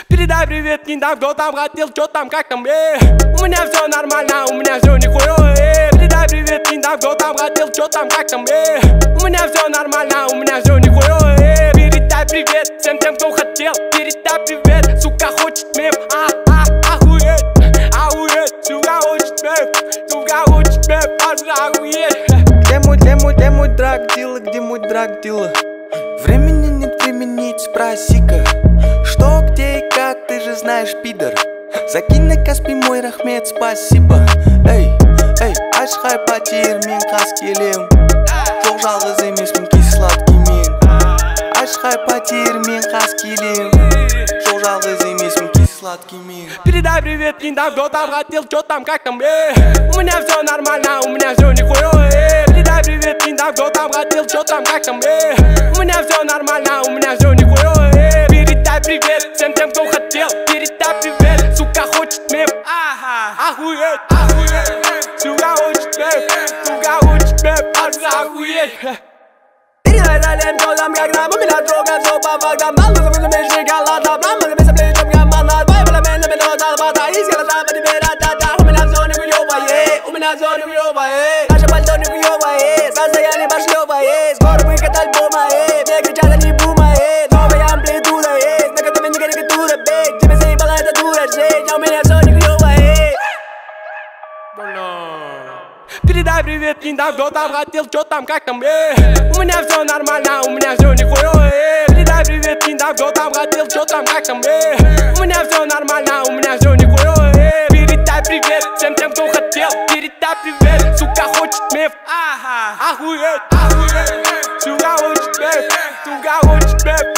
Передай привет киндам, кто там хотел, что там, как там, У меня все нормально, у меня все нихуя, Передай привет киндам, кто там хотел, что там, как там, У меня все нормально, у меня все нихуя, Передай привет всем тем, кто хотел. Передай привет, сука хочет мем, охуеть, охуеть, сука хочет мем, сука хочет мем, охуеть. Где мой драг-дилер, где мой драг-дилер? Времени нет, времени, спроси-ка, что, где и как, ты же знаешь, пидор. Закинь на Каспий мой рахмет, спасибо. Эй, ашхай потер мен қас келем, жоқ жалғыз емеспін кей сладкий мен. Ашхай потер мен қас келем, жоқ жалғыз емеспін кей сладкий мен. Передай привет киндам, кто там хотел, что там, как там, У меня все нормально, у меня все нихуя, Передай привет киндам, кто там хотел, что там, как там, У меня все нормально, у меня все нихуя, Передай привет всем тем, кто хотел. Передай привет, сука хочет мем, охуеть, охуеть, сука хочет мем, сука хочет мем, охуеть. Передай далее, кто там, как там, у меня трогает все по фактам, дал бы за меня шоколада, мама за меня плечом гамана, твои баламена, меня залбата, из голоса по тебе ра-та-та, у меня все нихуёвое, у меня все нихуёвое, наше пальто нихуёвое, состояние пошлёвое, скоро выход альбома, мне кричат они бума, новая амплитуда есть, на которой не карикатура, бей, тебе заебала эта дура, жить, а у меня все нихуёвое. Передай привет киндам, кто там хотел, что там, как там, У меня все нормально, у меня все нихуя, Передай привет киндам, кто там хотел, что там, как там, У меня все нормально, у меня все нихуя, Передай привет всем тем, кто хотел. Передай привет, сука хочет мем, охуеть, охуеть, сука хочет мем, сука хочет мем,